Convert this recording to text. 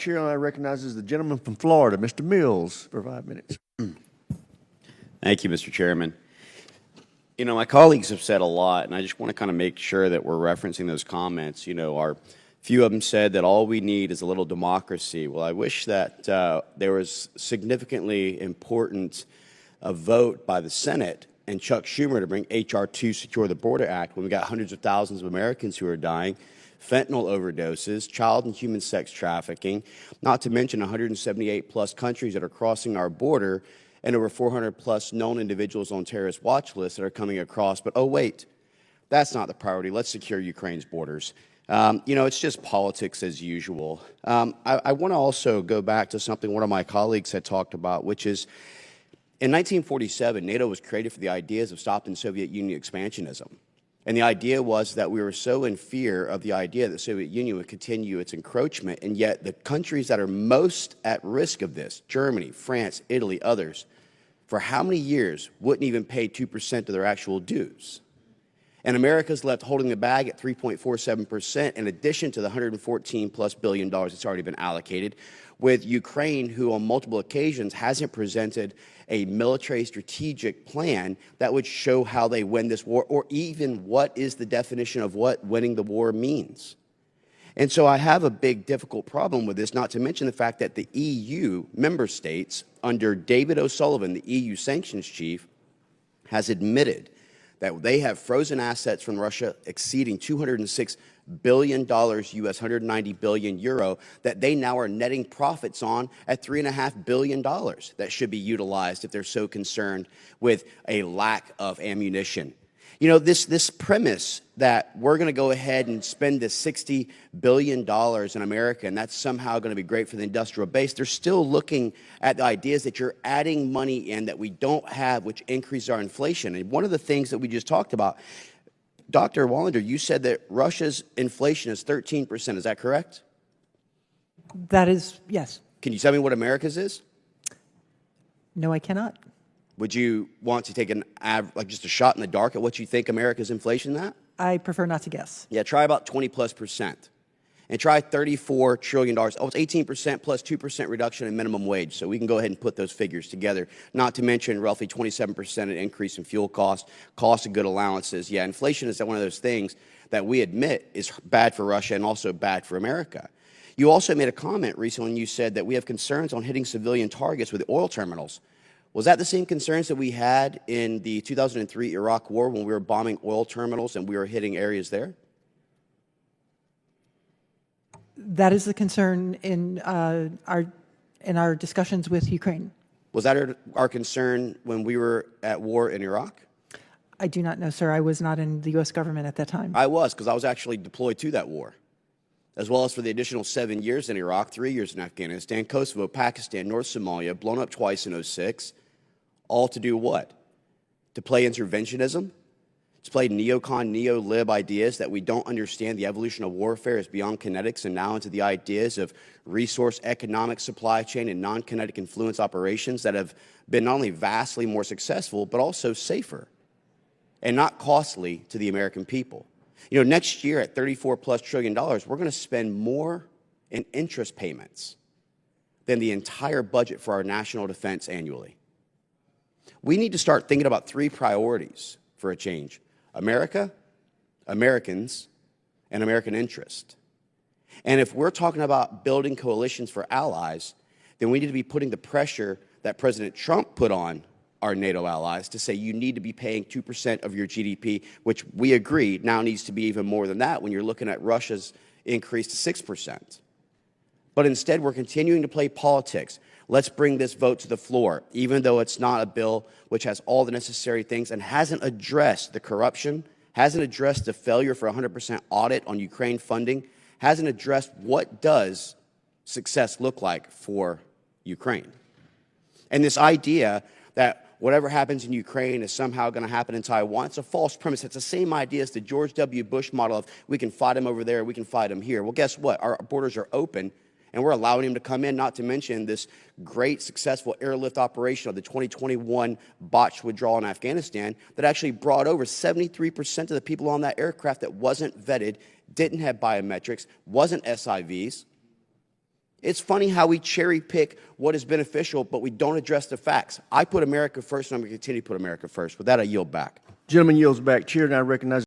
Chair recognizes the gentleman from Florida, Mr. Mills, for 5 minutes. Thank you, Mr. Chairman. You know, my colleagues have said a lot, and I just want to kind of make sure that we're referencing those comments. You know, few of them said that all we need is a little democracy. Well, I wish that there was significantly important a vote by the Senate and Chuck Schumer to bring H.R. 2 Secure the Border Act when we got hundreds of thousands of Americans who are dying, fentanyl overdoses, child and human sex trafficking, not to mention 178-plus countries that are crossing our border and over 400-plus known individuals on terrorist watch lists that are coming across. But, oh, wait, that's not the priority. Let's secure Ukraine's borders. You know, it's just politics as usual. I want to also go back to something one of my colleagues had talked about, which is in 1947, NATO was created for the ideas of stopping Soviet Union expansionism. And the idea was that we were so in fear of the idea that the Soviet Union would continue its encroachment, and yet the countries that are most at risk of this, Germany, France, Italy, others, for how many years wouldn't even pay 2% of their actual dues? And America's left holding the bag at 3.47%, in addition to the $114+ billion that's already been allocated, with Ukraine, who on multiple occasions hasn't presented a military strategic plan that would show how they win this war, or even what is the definition of what winning the war means. And so I have a big, difficult problem with this, not to mention the fact that the EU member states, under David O'Sullivan, the EU sanctions chief, has admitted that they have frozen assets from Russia exceeding $206 billion US, 190 billion euro, that they now are netting profits on at $3.5 billion that should be utilized if they're so concerned with a lack of ammunition. You know, this premise that we're going to go ahead and spend this $60 billion in America and that's somehow going to be great for the industrial base, they're still looking at the ideas that you're adding money in that we don't have, which increase our inflation. And one of the things that we just talked about, Dr. Wallander, you said that Russia's inflation is 13%. Is that correct? That is, yes. Can you tell me what America's is? No, I cannot. Would you want to take just a shot in the dark at what you think America's inflation is at? I prefer not to guess. Yeah, try about 20+%. And try $34 trillion. Oh, it's 18% plus 2% reduction in minimum wage. So we can go ahead and put those figures together. Not to mention roughly 27% an increase in fuel costs, cost of good allowances. Yeah, inflation is one of those things that we admit is bad for Russia and also bad for America. You also made a comment recently when you said that we have concerns on hitting civilian targets with oil terminals. Was that the same concerns that we had in the 2003 Iraq War when we were bombing oil terminals and we were hitting areas there? That is the concern in our discussions with Ukraine. Was that our concern when we were at war in Iraq? I do not know, sir. I was not in the U.S. government at that time. I was, because I was actually deployed to that war, as well as for the additional 7 years in Iraq, 3 years in Afghanistan, Kosovo, Pakistan, North Somalia, blown up twice in 2006, all to do what? To play interventionism? To play neocon, neo-lib ideas that we don't understand the evolution of warfare is beyond kinetics and now into the ideas of resource, economic, supply chain, and non-kinetic influence operations that have been not only vastly more successful, but also safer and not costly to the American people. You know, next year at $34+ trillion, we're going to spend more in interest payments than the entire budget for our national defense annually. We need to start thinking about three priorities for a change: America, Americans, and American interest. And if we're talking about building coalitions for allies, then we need to be putting the pressure that President Trump put on our NATO allies to say you need to be paying 2% of your GDP, which we agree now needs to be even more than that when you're looking at Russia's increase to 6%. But instead, we're continuing to play politics. Let's bring this vote to the floor, even though it's not a bill which has all the necessary things and hasn't addressed the corruption, hasn't addressed the failure for 100% audit on Ukraine funding, hasn't addressed what does success look like for Ukraine. And this idea that whatever happens in Ukraine is somehow going to happen in Taiwan, it's a false premise. It's the same idea as the George W. Bush model of we can fight them over there, we can fight them here. Well, guess what? Our borders are open, and we're allowing him to come in, not to mention this great, successful airlift operation of the 2021 botched withdrawal in Afghanistan that actually brought over 73% of the people on that aircraft that wasn't vetted, didn't have biometrics, wasn't SIVs. It's funny how we cherry pick what is beneficial, but we don't address the facts. I put America first, and I'm going to continue to put America first. With that, I yield back. Gentleman yields back. Chair now recognizes